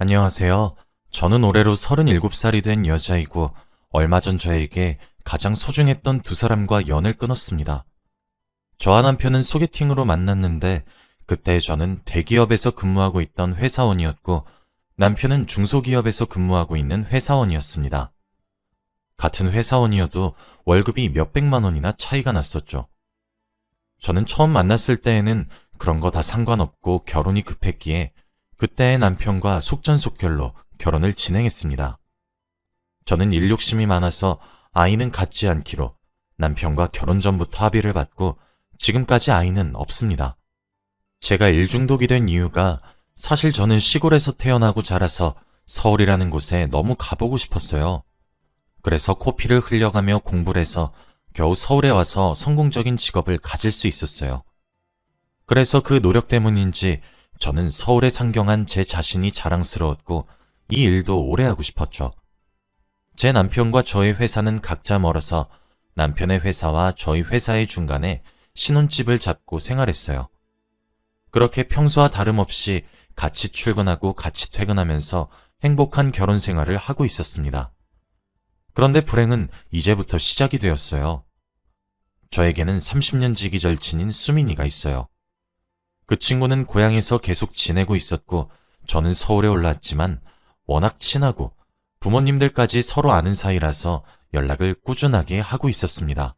안녕하세요. 저는 올해로 37살이 된 여자이고 얼마 전 저에게 가장 소중했던 두 사람과 연을 끊었습니다. 저와 남편은 소개팅으로 만났는데 그때 저는 대기업에서 근무하고 있던 회사원이었고 남편은 중소기업에서 근무하고 있는 회사원이었습니다. 같은 회사원이어도 월급이 몇백만 원이나 차이가 났었죠. 저는 처음 만났을 때에는 그런 거 다 상관없고 결혼이 급했기에 그때의 남편과 속전속결로 결혼을 진행했습니다. 저는 일 욕심이 많아서 아이는 갖지 않기로 남편과 결혼 전부터 합의를 받고 지금까지 아이는 없습니다. 제가 일 중독이 된 이유가 사실 저는 시골에서 태어나고 자라서 서울이라는 곳에 너무 가보고 싶었어요. 그래서 코피를 흘려가며 공부를 해서 겨우 서울에 와서 성공적인 직업을 가질 수 있었어요. 그래서 그 노력 때문인지 저는 서울에 상경한 제 자신이 자랑스러웠고 이 일도 오래 하고 싶었죠. 제 남편과 저의 회사는 각자 멀어서 남편의 회사와 저희 회사의 중간에 신혼집을 잡고 생활했어요. 그렇게 평소와 다름없이 같이 출근하고 같이 퇴근하면서 행복한 결혼 생활을 하고 있었습니다. 그런데 불행은 이제부터 시작이 되었어요. 저에게는 30년 지기 절친인 수민이가 있어요. 그 친구는 고향에서 계속 지내고 있었고 저는 서울에 올라왔지만 워낙 친하고 부모님들까지 서로 아는 사이라서 연락을 꾸준하게 하고 있었습니다.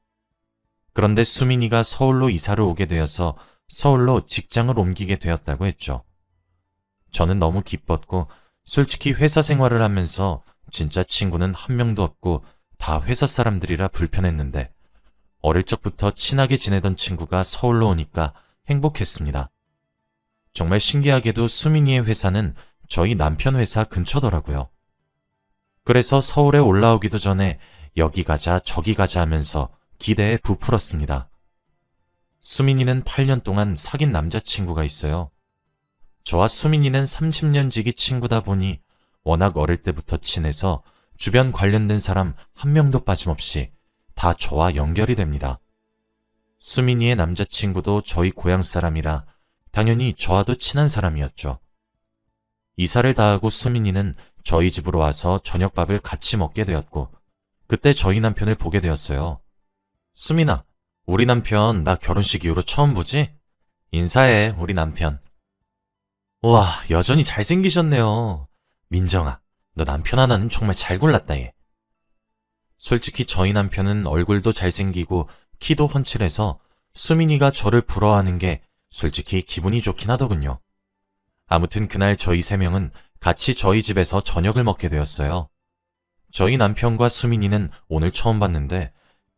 그런데 수민이가 서울로 이사를 오게 되어서 서울로 직장을 옮기게 되었다고 했죠. 저는 너무 기뻤고 솔직히 회사 생활을 하면서 진짜 친구는 한 명도 없고 다 회사 사람들이라 불편했는데 어릴 적부터 친하게 지내던 친구가 서울로 오니까 행복했습니다. 정말 신기하게도 수민이의 회사는 저희 남편 회사 근처더라고요. 그래서 서울에 올라오기도 전에 여기 가자 저기 가자 하면서 기대에 부풀었습니다. 수민이는 8년 동안 사귄 남자친구가 있어요. 저와 수민이는 30년 지기 친구다 보니 워낙 어릴 때부터 친해서 주변 관련된 사람 한 명도 빠짐없이 다 저와 연결이 됩니다. 수민이의 남자친구도 저희 고향 사람이라 당연히 저와도 친한 사람이었죠. 이사를 다 하고 수민이는 저희 집으로 와서 저녁밥을 같이 먹게 되었고 그때 저희 남편을 보게 되었어요. 수민아, 우리 남편 나 결혼식 이후로 처음 보지? 인사해, 우리 남편. 우와, 여전히 잘생기셨네요. 민정아, 너 남편 하나는 정말 잘 골랐다 얘. 솔직히 저희 남편은 얼굴도 잘생기고 키도 훤칠해서 수민이가 저를 부러워하는 게 솔직히 기분이 좋긴 하더군요. 아무튼 그날 저희 세 명은 같이 저희 집에서 저녁을 먹게 되었어요. 저희 남편과 수민이는 오늘 처음 봤는데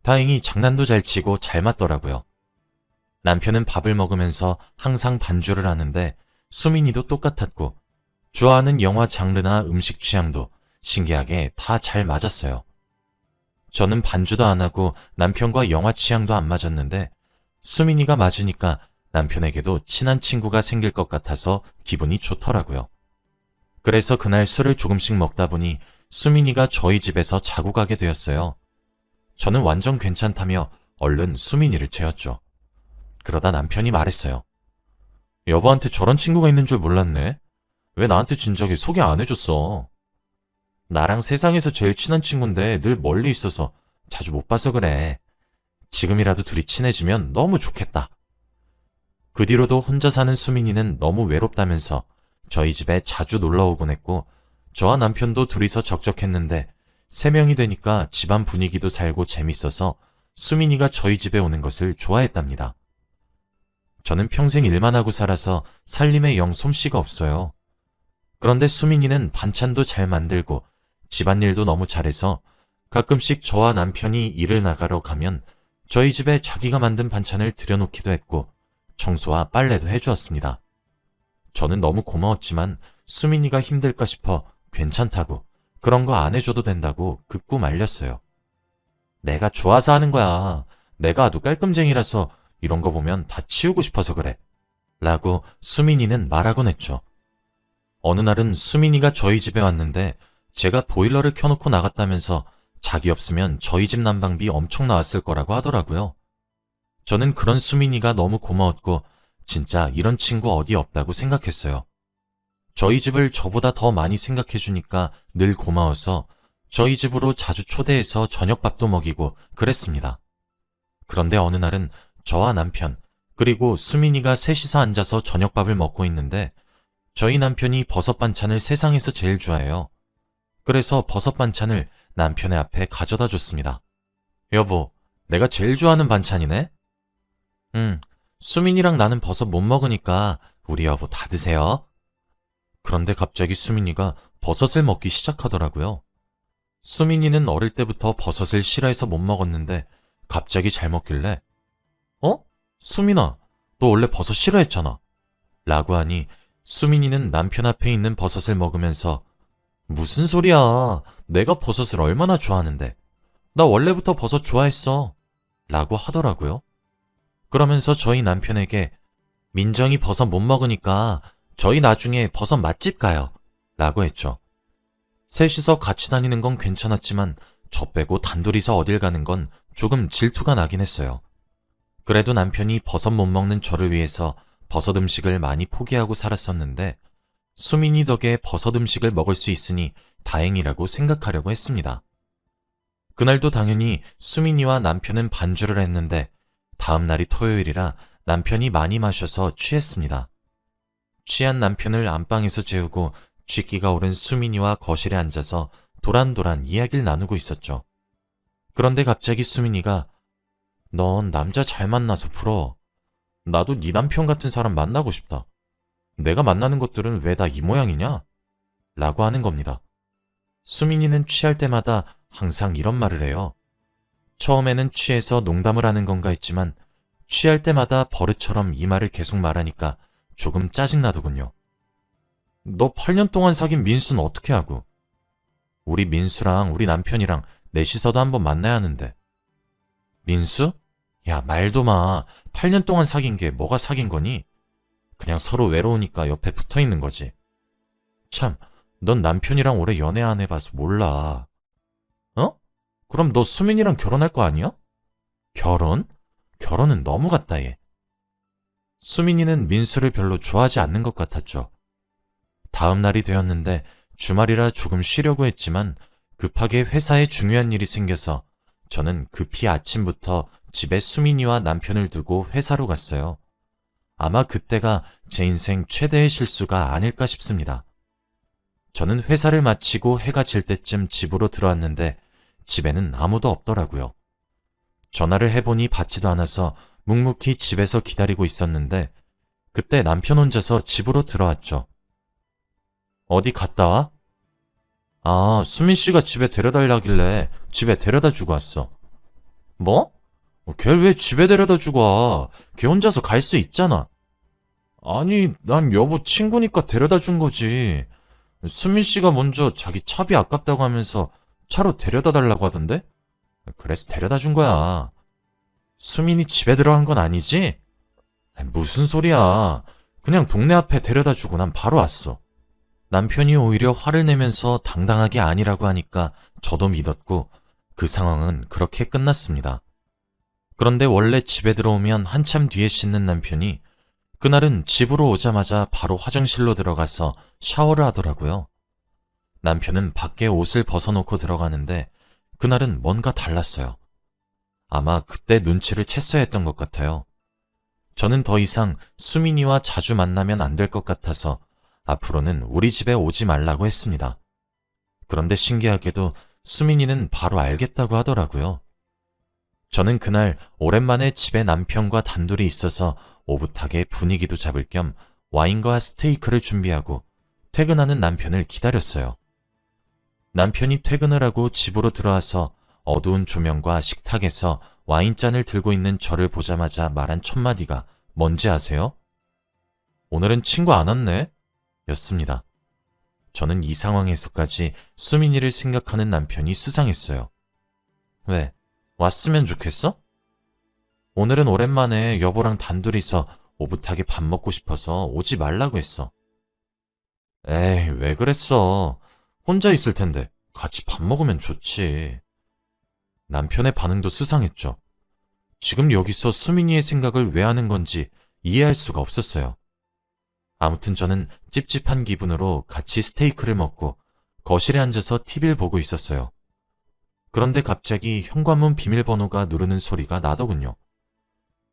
다행히 장난도 잘 치고 잘 맞더라고요. 남편은 밥을 먹으면서 항상 반주를 하는데 수민이도 똑같았고 좋아하는 영화 장르나 음식 취향도 신기하게 다 잘 맞았어요. 저는 반주도 안 하고 남편과 영화 취향도 안 맞았는데 수민이가 맞으니까 남편에게도 친한 친구가 생길 것 같아서 기분이 좋더라고요. 그래서 그날 술을 조금씩 먹다 보니 수민이가 저희 집에서 자고 가게 되었어요. 저는 완전 괜찮다며 얼른 수민이를 재웠죠. 그러다 남편이 말했어요. 여보한테 저런 친구가 있는 줄 몰랐네. 왜 나한테 진작에 소개 안 해줬어? 나랑 세상에서 제일 친한 친구인데 늘 멀리 있어서 자주 못 봐서 그래. 지금이라도 둘이 친해지면 너무 좋겠다. 그 뒤로도 혼자 사는 수민이는 너무 외롭다면서 저희 집에 자주 놀러 오곤 했고 저와 남편도 둘이서 적적했는데 3명이 되니까 집안 분위기도 살고 재밌어서 수민이가 저희 집에 오는 것을 좋아했답니다. 저는 평생 일만 하고 살아서 살림에 영 솜씨가 없어요. 그런데 수민이는 반찬도 잘 만들고 집안일도 너무 잘해서 가끔씩 저와 남편이 일을 나가러 가면 저희 집에 자기가 만든 반찬을 들여놓기도 했고 청소와 빨래도 해주었습니다. 저는 너무 고마웠지만 수민이가 힘들까 싶어 괜찮다고 그런 거 안 해줘도 된다고 극구 말렸어요. 내가 좋아서 하는 거야. 내가 아주 깔끔쟁이라서 이런 거 보면 다 치우고 싶어서 그래. 라고 수민이는 말하곤 했죠. 어느 날은 수민이가 저희 집에 왔는데 제가 보일러를 켜놓고 나갔다면서 자기 없으면 저희 집 난방비 엄청 나왔을 거라고 하더라고요. 저는 그런 수민이가 너무 고마웠고 진짜 이런 친구 어디 없다고 생각했어요. 저희 집을 저보다 더 많이 생각해주니까 늘 고마워서 저희 집으로 자주 초대해서 저녁밥도 먹이고 그랬습니다. 그런데 어느 날은 저와 남편, 그리고 수민이가 셋이서 앉아서 저녁밥을 먹고 있는데 저희 남편이 버섯 반찬을 세상에서 제일 좋아해요. 그래서 버섯 반찬을 남편의 앞에 가져다 줬습니다. 여보, 내가 제일 좋아하는 반찬이네? 응, 수민이랑 나는 버섯 못 먹으니까 우리 여보 다 드세요. 그런데 갑자기 수민이가 버섯을 먹기 시작하더라고요. 수민이는 어릴 때부터 버섯을 싫어해서 못 먹었는데 갑자기 잘 먹길래 어? 수민아, 너 원래 버섯 싫어했잖아. 라고 하니 수민이는 남편 앞에 있는 버섯을 먹으면서 무슨 소리야. 내가 버섯을 얼마나 좋아하는데. 나 원래부터 버섯 좋아했어. 라고 하더라고요. 그러면서 저희 남편에게 민정이 버섯 못 먹으니까 저희 나중에 버섯 맛집 가요. 라고 했죠. 셋이서 같이 다니는 건 괜찮았지만 저 빼고 단둘이서 어딜 가는 건 조금 질투가 나긴 했어요. 그래도 남편이 버섯 못 먹는 저를 위해서 버섯 음식을 많이 포기하고 살았었는데 수민이 덕에 버섯 음식을 먹을 수 있으니 다행이라고 생각하려고 했습니다. 그날도 당연히 수민이와 남편은 반주를 했는데 다음 날이 토요일이라 남편이 많이 마셔서 취했습니다. 취한 남편을 안방에서 재우고 쥐기가 오른 수민이와 거실에 앉아서 도란도란 이야기를 나누고 있었죠. 그런데 갑자기 수민이가 넌 남자 잘 만나서 부러워. 나도 네 남편 같은 사람 만나고 싶다. 내가 만나는 것들은 왜 다 이 모양이냐? 라고 하는 겁니다. 수민이는 취할 때마다 항상 이런 말을 해요. 처음에는 취해서 농담을 하는 건가 했지만 취할 때마다 버릇처럼 이 말을 계속 말하니까 조금 짜증나더군요. 너 8년 동안 사귄 민수는 어떻게 하고? 우리 민수랑 우리 남편이랑 넷이서도 한번 만나야 하는데. 민수? 야, 말도 마. 8년 동안 사귄 게 뭐가 사귄 거니? 그냥 서로 외로우니까 옆에 붙어 있는 거지. 참, 넌 남편이랑 오래 연애 안 해봐서 몰라. 어? 그럼 너 수민이랑 결혼할 거 아니야? 결혼? 결혼은 너무 같다, 얘. 수민이는 민수를 별로 좋아하지 않는 것 같았죠. 다음 날이 되었는데 주말이라 조금 쉬려고 했지만 급하게 회사에 중요한 일이 생겨서 저는 급히 아침부터 집에 수민이와 남편을 두고 회사로 갔어요. 아마 그때가 제 인생 최대의 실수가 아닐까 싶습니다. 저는 회사를 마치고 해가 질 때쯤 집으로 들어왔는데 집에는 아무도 없더라고요. 전화를 해보니 받지도 않아서 묵묵히 집에서 기다리고 있었는데 그때 남편 혼자서 집으로 들어왔죠. 어디 갔다 와? 아, 수민 씨가 집에 데려달라길래 집에 데려다 주고 왔어. 뭐? 걔를 왜 집에 데려다 주고 와? 걔 혼자서 갈 수 있잖아. 아니, 난 여보 친구니까 데려다 준 거지. 수민 씨가 먼저 자기 차비 아깝다고 하면서 차로 데려다 달라고 하던데? 그래서 데려다 준 거야. 수민이 집에 들어간 건 아니지? 무슨 소리야. 그냥 동네 앞에 데려다 주고 난 바로 왔어. 남편이 오히려 화를 내면서 당당하게 아니라고 하니까 저도 믿었고 그 상황은 그렇게 끝났습니다. 그런데 원래 집에 들어오면 한참 뒤에 씻는 남편이 그날은 집으로 오자마자 바로 화장실로 들어가서 샤워를 하더라고요. 남편은 밖에 옷을 벗어놓고 들어가는데 그날은 뭔가 달랐어요. 아마 그때 눈치를 챘어야 했던 것 같아요. 저는 더 이상 수민이와 자주 만나면 안 될 것 같아서 앞으로는 우리 집에 오지 말라고 했습니다. 그런데 신기하게도 수민이는 바로 알겠다고 하더라고요. 저는 그날 오랜만에 집에 남편과 단둘이 있어서 오붓하게 분위기도 잡을 겸 와인과 스테이크를 준비하고 퇴근하는 남편을 기다렸어요. 남편이 퇴근을 하고 집으로 들어와서 어두운 조명과 식탁에서 와인잔을 들고 있는 저를 보자마자 말한 첫 마디가 뭔지 아세요? 오늘은 친구 안 왔네? 였습니다. 저는 이 상황에서까지 수민이를 생각하는 남편이 수상했어요. 왜? 왔으면 좋겠어? 오늘은 오랜만에 여보랑 단둘이서 오붓하게 밥 먹고 싶어서 오지 말라고 했어. 에이, 왜 그랬어? 혼자 있을 텐데 같이 밥 먹으면 좋지. 남편의 반응도 수상했죠. 지금 여기서 수민이의 생각을 왜 하는 건지 이해할 수가 없었어요. 아무튼 저는 찝찝한 기분으로 같이 스테이크를 먹고 거실에 앉아서 TV를 보고 있었어요. 그런데 갑자기 현관문 비밀번호가 누르는 소리가 나더군요.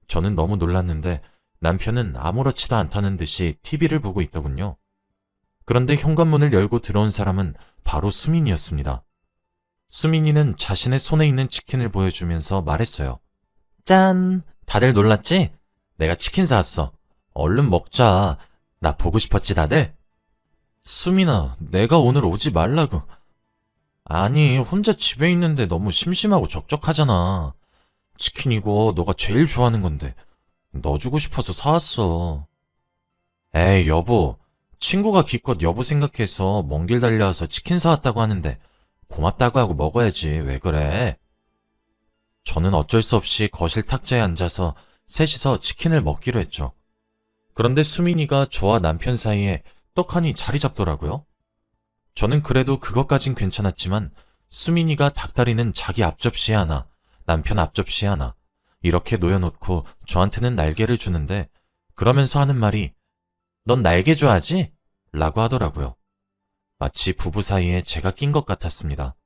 저는 너무 놀랐는데 남편은 아무렇지도 않다는 듯이 TV를 보고 있더군요. 그런데 현관문을 열고 들어온 사람은 바로 수민이었습니다. 수민이는 자신의 손에 있는 치킨을 보여주면서 말했어요. 짠! 다들 놀랐지? 내가 치킨 사왔어. 얼른 먹자. 나 보고 싶었지, 다들? 수민아, 내가 오늘 오지 말라고. 아니, 혼자 집에 있는데 너무 심심하고 적적하잖아. 치킨 이거 너가 제일 좋아하는 건데. 너 주고 싶어서 사왔어. 에이, 여보. 친구가 기껏 여보 생각해서 먼 길 달려와서 치킨 사왔다고 하는데 고맙다고 하고 먹어야지. 왜 그래? 저는 어쩔 수 없이 거실 탁자에 앉아서 셋이서 치킨을 먹기로 했죠. 그런데 수민이가 저와 남편 사이에 떡하니 자리 잡더라고요. 저는 그래도 그것까진 괜찮았지만 수민이가 닭다리는 자기 앞접시에 하나, 남편 앞접시에 하나 이렇게 놓여놓고 저한테는 날개를 주는데 그러면서 하는 말이 넌 날개 좋아하지? 라고 하더라고요. 마치 부부 사이에 제가 낀 것 같았습니다.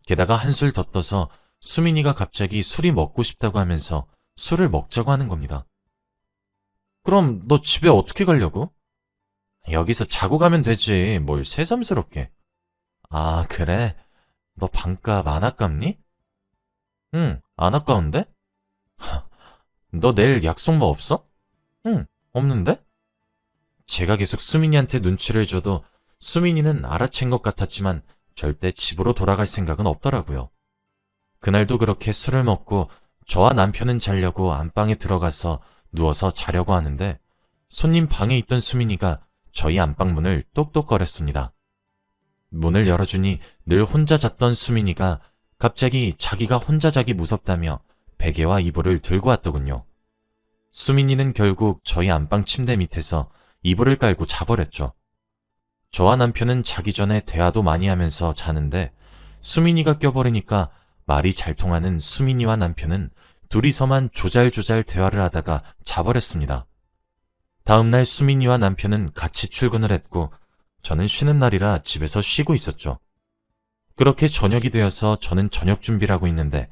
게다가 한술 더 떠서 수민이가 갑자기 술이 먹고 싶다고 하면서 술을 먹자고 하는 겁니다. 그럼 너 집에 어떻게 가려고? 여기서 자고 가면 되지. 뭘 새삼스럽게. 아, 그래? 너 방값 안 아깝니? 응, 안 아까운데? 너 내일 약속 뭐 없어? 응, 없는데? 제가 계속 수민이한테 눈치를 줘도 수민이는 알아챈 것 같았지만 절대 집으로 돌아갈 생각은 없더라고요. 그날도 그렇게 술을 먹고 저와 남편은 자려고 안방에 들어가서 누워서 자려고 하는데 손님 방에 있던 수민이가 저희 안방 문을 똑똑거렸습니다. 문을 열어주니 늘 혼자 잤던 수민이가 갑자기 자기가 혼자 자기 무섭다며 베개와 이불을 들고 왔더군요. 수민이는 결국 저희 안방 침대 밑에서 이불을 깔고 자버렸죠. 저와 남편은 자기 전에 대화도 많이 하면서 자는데 수민이가 껴버리니까 말이 잘 통하는 수민이와 남편은 둘이서만 조잘조잘 대화를 하다가 자버렸습니다. 다음날 수민이와 남편은 같이 출근을 했고 저는 쉬는 날이라 집에서 쉬고 있었죠. 그렇게 저녁이 되어서 저는 저녁 준비를 하고 있는데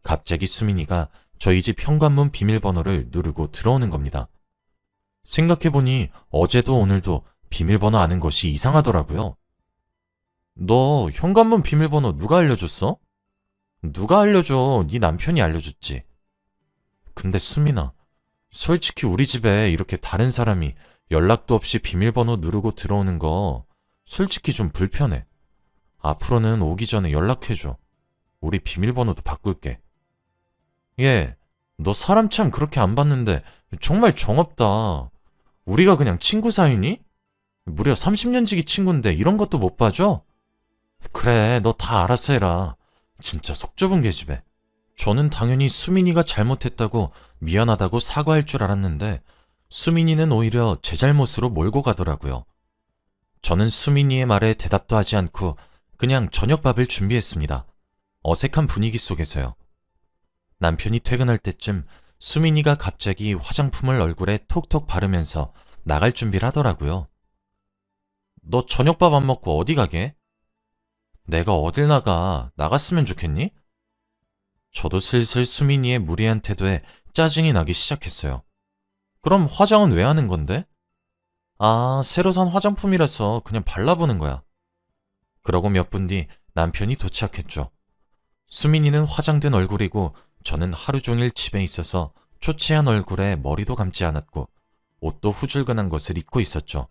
갑자기 수민이가 저희 집 현관문 비밀번호를 누르고 들어오는 겁니다. 생각해보니 어제도 오늘도 비밀번호 아는 것이 이상하더라고요. 너 현관문 비밀번호 누가 알려줬어? 누가 알려줘? 네 남편이 알려줬지. 근데 수민아, 솔직히 우리 집에 이렇게 다른 사람이 연락도 없이 비밀번호 누르고 들어오는 거 솔직히 좀 불편해. 앞으로는 오기 전에 연락해줘. 우리 비밀번호도 바꿀게. 얘, 너 사람 참 그렇게 안 봤는데 정말 정없다. 우리가 그냥 친구 사이니? 무려 30년 지기 친구인데 이런 것도 못 봐줘? 그래, 너 다 알아서 해라. 진짜 속 좁은 계집애. 저는 당연히 수민이가 잘못했다고 미안하다고 사과할 줄 알았는데 수민이는 오히려 제 잘못으로 몰고 가더라고요. 저는 수민이의 말에 대답도 하지 않고 그냥 저녁밥을 준비했습니다. 어색한 분위기 속에서요. 남편이 퇴근할 때쯤 수민이가 갑자기 화장품을 얼굴에 톡톡 바르면서 나갈 준비를 하더라고요. 너 저녁밥 안 먹고 어디 가게? 내가 어딜 나가? 나갔으면 좋겠니? 저도 슬슬 수민이의 무리한 태도에 짜증이 나기 시작했어요. 그럼 화장은 왜 하는 건데? 아, 새로 산 화장품이라서 그냥 발라보는 거야. 그러고 몇 분 뒤 남편이 도착했죠. 수민이는 화장된 얼굴이고 저는 하루 종일 집에 있어서 초췌한 얼굴에 머리도 감지 않았고 옷도 후줄근한 것을 입고 있었죠.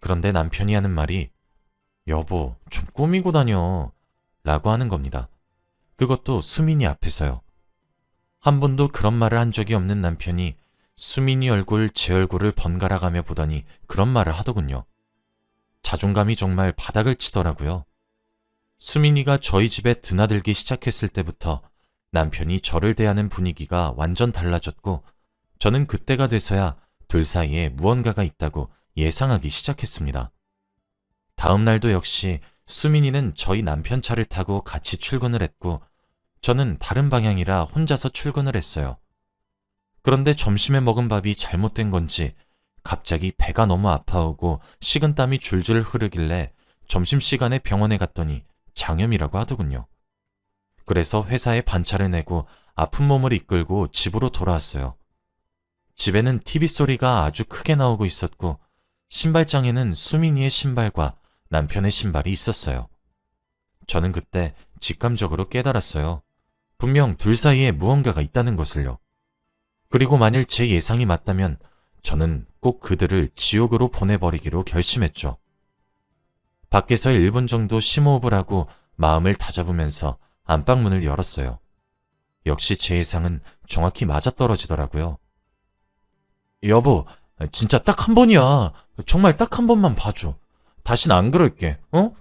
그런데 남편이 하는 말이 여보, 좀 꾸미고 다녀 라고 하는 겁니다. 그것도 수민이 앞에서요. 한 번도 그런 말을 한 적이 없는 남편이 수민이 얼굴, 제 얼굴을 번갈아 가며 보더니 그런 말을 하더군요. 자존감이 정말 바닥을 치더라고요. 수민이가 저희 집에 드나들기 시작했을 때부터 남편이 저를 대하는 분위기가 완전 달라졌고 저는 그때가 돼서야 둘 사이에 무언가가 있다고 예상하기 시작했습니다. 다음 날도 역시 수민이는 저희 남편 차를 타고 같이 출근을 했고 저는 다른 방향이라 혼자서 출근을 했어요. 그런데 점심에 먹은 밥이 잘못된 건지 갑자기 배가 너무 아파오고 식은땀이 줄줄 흐르길래 점심시간에 병원에 갔더니 장염이라고 하더군요. 그래서 회사에 반차를 내고 아픈 몸을 이끌고 집으로 돌아왔어요. 집에는 TV 소리가 아주 크게 나오고 있었고 신발장에는 수민이의 신발과 남편의 신발이 있었어요. 저는 그때 직감적으로 깨달았어요. 분명 둘 사이에 무언가가 있다는 것을요. 그리고 만일 제 예상이 맞다면 저는 꼭 그들을 지옥으로 보내버리기로 결심했죠. 밖에서 1분 정도 심호흡을 하고 마음을 다잡으면서 안방문을 열었어요. 역시 제 예상은 정확히 맞아떨어지더라고요. 여보, 진짜 딱 한 번이야. 정말 딱 한 번만 봐줘. 다신 안 그럴게, 어?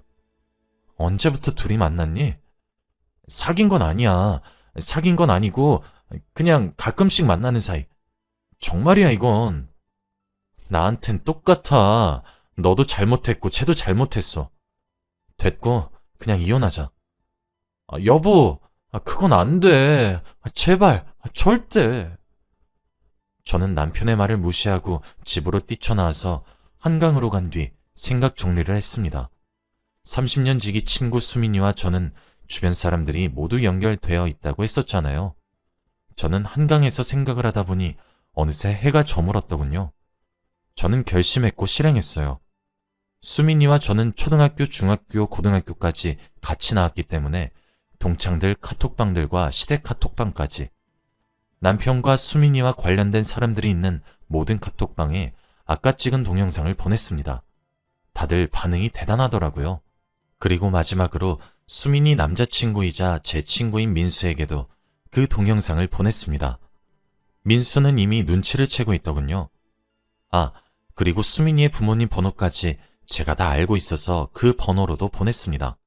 언제부터 둘이 만났니? 사귄 건 아니야. 사귄 건 아니고 그냥 가끔씩 만나는 사이. 정말이야, 이건. 나한텐 똑같아. 너도 잘못했고 쟤도 잘못했어. 됐고 그냥 이혼하자. 여보, 그건 안 돼. 제발, 절대. 저는 남편의 말을 무시하고 집으로 뛰쳐나와서 한강으로 간 뒤 생각 정리를 했습니다. 30년 지기 친구 수민이와 저는 주변 사람들이 모두 연결되어 있다고 했었잖아요. 저는 한강에서 생각을 하다 보니 어느새 해가 저물었더군요. 저는 결심했고 실행했어요. 수민이와 저는 초등학교, 중학교, 고등학교까지 같이 나왔기 때문에 동창들 카톡방들과 시댁 카톡방까지 남편과 수민이와 관련된 사람들이 있는 모든 카톡방에 아까 찍은 동영상을 보냈습니다. 다들 반응이 대단하더라고요. 그리고 마지막으로 수민이 남자친구이자 제 친구인 민수에게도 그 동영상을 보냈습니다. 민수는 이미 눈치를 채고 있더군요. 그리고 수민이의 부모님 번호까지 제가 다 알고 있어서 그 번호로도 보냈습니다.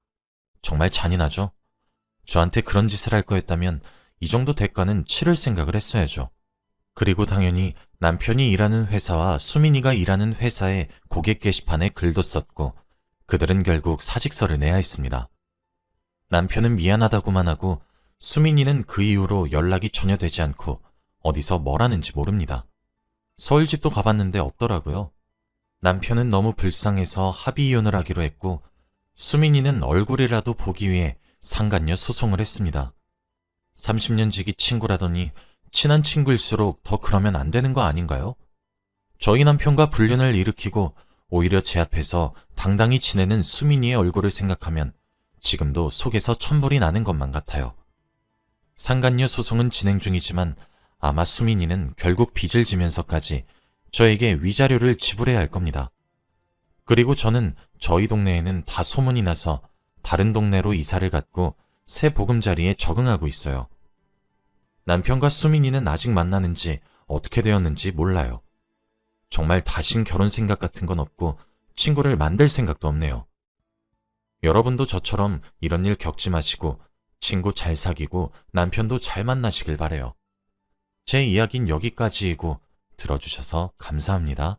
정말 잔인하죠? 저한테 그런 짓을 할 거였다면 이 정도 대가는 치를 생각을 했어야죠. 그리고 당연히 남편이 일하는 회사와 수민이가 일하는 회사의 고객 게시판에 글도 썼고 그들은 결국 사직서를 내야 했습니다. 남편은 미안하다고만 하고 수민이는 그 이후로 연락이 전혀 되지 않고 어디서 뭘 하는지 모릅니다. 서울집도 가봤는데 없더라고요. 남편은 너무 불쌍해서 합의 이혼을 하기로 했고 수민이는 얼굴이라도 보기 위해 상간녀 소송을 했습니다. 30년 지기 친구라더니 친한 친구일수록 더 그러면 안 되는 거 아닌가요? 저희 남편과 불륜을 일으키고 오히려 제 앞에서 당당히 지내는 수민이의 얼굴을 생각하면 지금도 속에서 천불이 나는 것만 같아요. 상간녀 소송은 진행 중이지만 아마 수민이는 결국 빚을 지면서까지 저에게 위자료를 지불해야 할 겁니다. 그리고 저는 저희 동네에는 다 소문이 나서 다른 동네로 이사를 갔고 새 보금자리에 적응하고 있어요. 남편과 수민이는 아직 만나는지 어떻게 되었는지 몰라요. 정말 다신 결혼 생각 같은 건 없고 친구를 만들 생각도 없네요. 여러분도 저처럼 이런 일 겪지 마시고 친구 잘 사귀고 남편도 잘 만나시길 바래요. 제 이야기는 여기까지이고 들어주셔서 감사합니다.